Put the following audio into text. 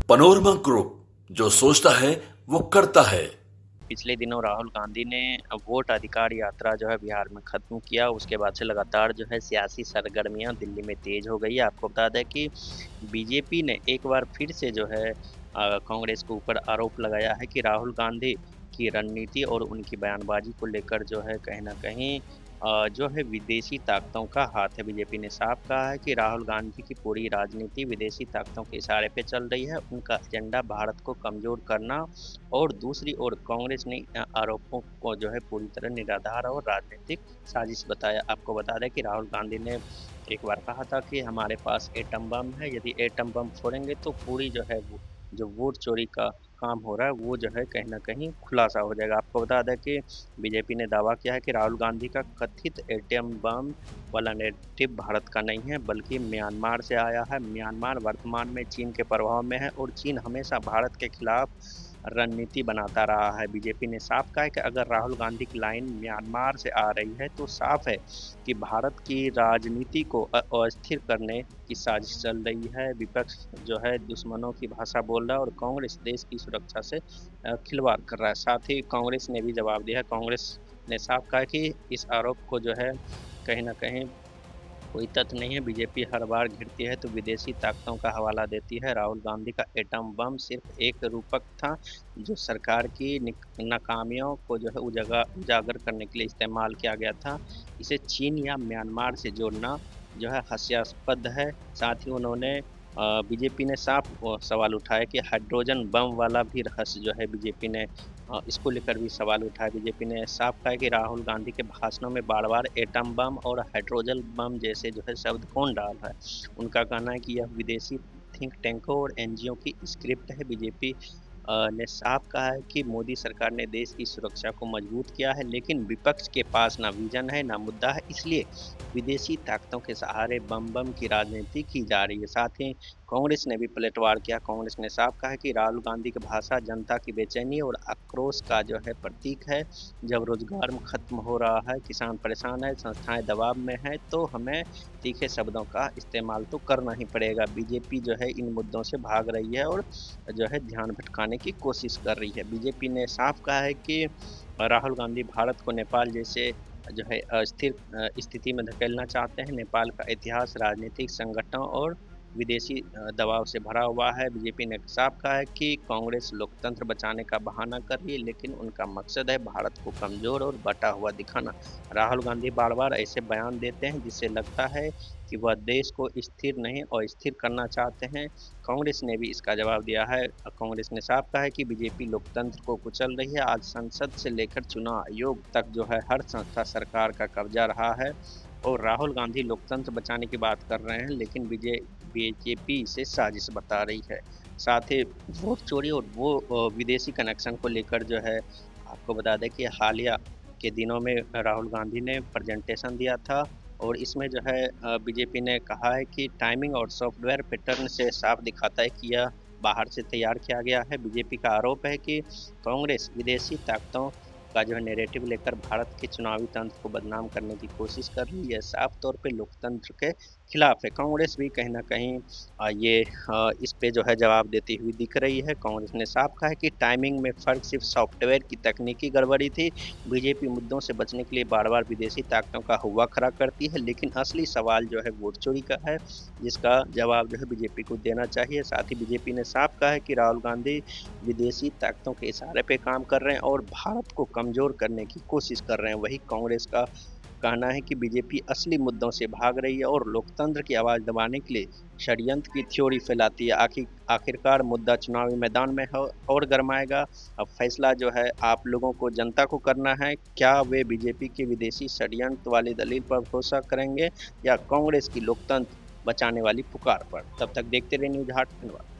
Panorama group, जो सोचता है वो करता है। पिछले दिनों राहुल गांधी ने वोट अधिकार यात्रा जो है बिहार में खत्म किया। उसके बाद से लगातार जो है सियासी सरगर्मियां दिल्ली में तेज हो गई है। आपको बता दें कि बीजेपी ने एक बार फिर से जो है कांग्रेस के ऊपर आरोप लगाया है कि राहुल गांधी की रणनीति और उनकी बयानबाजी को लेकर जो है कहीं ना कहीं जो है विदेशी ताकतों का हाथ है। बीजेपी ने साफ कहा है कि राहुल गांधी की पूरी राजनीति विदेशी ताकतों के इशारे पे चल रही है। उनका एजेंडा भारत को कमजोर करना और दूसरी ओर कांग्रेस ने आरोपों को जो है पूरी तरह निराधार और राजनीतिक साजिश बताया। आपको बता दें कि राहुल गांधी ने एक बार कहा था कि हमारे पास एटम बम है, यदि एटम बम फोड़ेंगे तो पूरी जो है जो वोट चोरी का काम हो रहा है वो जो है कहीं ना कहीं खुलासा हो जाएगा। आपको बता दें कि बीजेपी ने दावा किया है कि राहुल गांधी का कथित एटम बम वाला नेरेटिव भारत का नहीं है बल्कि म्यांमार से आया है। म्यांमार वर्तमान में चीन के प्रभाव में है और चीन हमेशा भारत के खिलाफ रणनीति बनाता रहा है। बीजेपी ने साफ कहा है कि अगर राहुल गांधी की लाइन म्यांमार से आ रही है तो साफ है कि भारत की राजनीति को अस्थिर करने की साजिश चल रही है। विपक्ष जो है दुश्मनों की भाषा बोल रहा है और कांग्रेस देश की सुरक्षा से खिलवाड़ कर रहा है। साथ ही कांग्रेस ने भी जवाब दिया है। कांग्रेस ने साफ कहा कि इस आरोप को जो है कहीं ना कहीं कोई तथ्य नहीं है। बीजेपी हर बार घिरती है तो विदेशी ताकतों का हवाला देती है। राहुल गांधी का एटम बम सिर्फ एक रूपक था जो सरकार की नाकामियों को जो है उजागर करने के लिए इस्तेमाल किया गया था। इसे चीन या म्यांमार से जोड़ना जो है हास्यास्पद है। साथ ही उन्होंने बीजेपी ने साफ सवाल उठाया कि हाइड्रोजन बम वाला भी रहस्य जो है बीजेपी ने इसको लेकर भी सवाल उठाया। बीजेपी ने साफ कहा कि राहुल गांधी के भाषणों में बार बार एटम बम और हाइड्रोजन बम जैसे जो है शब्द कौन डाल रहा है। उनका कहना है कि यह विदेशी थिंक टैंकों और एनजीओ की स्क्रिप्ट है। बीजेपी ने साफ कहा है कि मोदी सरकार ने देश की सुरक्षा को मजबूत किया है लेकिन विपक्ष के पास ना विजन है ना मुद्दा है, इसलिए विदेशी ताकतों के सहारे बम बम की राजनीति की जा रही है। साथ ही कांग्रेस ने भी पलटवार किया। कांग्रेस ने साफ कहा है कि राहुल गांधी की भाषा जनता की बेचैनी और आक्रोश का जो है प्रतीक है। जब रोजगार खत्म हो रहा है, किसान परेशान है, संस्थाएं दबाव में है तो हमें तीखे शब्दों का इस्तेमाल तो करना ही पड़ेगा। बीजेपी जो है इन मुद्दों से भाग रही है और जो है ध्यान भटकाने की कोशिश कर रही है। बीजेपी ने साफ कहा है कि राहुल गांधी भारत को नेपाल जैसे जो है अस्थिर स्थिति में धकेलना चाहते हैं। नेपाल का इतिहास राजनीतिक संगठनों और विदेशी दबाव से भरा हुआ है। बीजेपी ने साफ कहा है कि कांग्रेस लोकतंत्र बचाने का बहाना कर रही है लेकिन उनका मकसद है भारत को कमजोर और बटा हुआ दिखाना। राहुल गांधी बार बार ऐसे बयान देते हैं जिससे लगता है कि वह देश को स्थिर नहीं और स्थिर करना चाहते हैं। कांग्रेस ने भी इसका जवाब दिया है। कांग्रेस ने साफ कहा है कि बीजेपी लोकतंत्र को कुचल रही है। आज संसद से लेकर चुनाव आयोग तक जो है हर संस्था सरकार का कब्जा रहा है और राहुल गांधी लोकतंत्र बचाने की बात कर रहे हैं लेकिन बीजेपी इसे साजिश बता रही है। साथ ही वोट चोरी और वो विदेशी कनेक्शन को लेकर जो है आपको बता दें कि हालिया के दिनों में राहुल गांधी ने प्रेजेंटेशन दिया था और इसमें जो है बीजेपी ने कहा है कि टाइमिंग और सॉफ्टवेयर पैटर्न से साफ दिखाता है कि यह बाहर से तैयार किया गया है। बीजेपी का आरोप है कि कांग्रेस विदेशी ताकतों का जो है नेरेटिव लेकर भारत के चुनावी तंत्र को बदनाम करने की कोशिश कर रही है। साफ तौर पे लोकतंत्र के खिलाफ है। कांग्रेस भी कहीं ना कहीं इस पे जो है जवाब देती हुई दिख रही है। कांग्रेस ने साफ कहा है कि टाइमिंग में फर्क सिर्फ सॉफ्टवेयर की तकनीकी गड़बड़ी थी। बीजेपी मुद्दों से बचने के लिए बार बार विदेशी ताकतों का हुआ खड़ा करती है लेकिन असली सवाल जो है वोट चोरी का है जिसका जवाब जो है बीजेपी को देना चाहिए। साथ ही बीजेपी ने साफ कहा है कि राहुल गांधी विदेशी ताकतों के इशारे पे काम कर रहे हैं और भारत को कमजोर करने की कोशिश कर रहे हैं। वही कांग्रेस का कहना है कि बीजेपी असली मुद्दों से भाग रही है और लोकतंत्र की आवाज दबाने के लिए षड्यंत्र की थ्योरी फैलाती है। आखिरकार मुद्दा चुनावी मैदान में हो और गरमाएगा। अब फैसला जो है आप लोगों को, जनता को करना है। क्या वे बीजेपी के विदेशी षड्यंत्र वाली दलील पर भरोसा करेंगे या कांग्रेस की लोकतंत्र बचाने वाली पुकार पर। तब तक देखते रहे न्यूज़ हाट। धन्यवाद।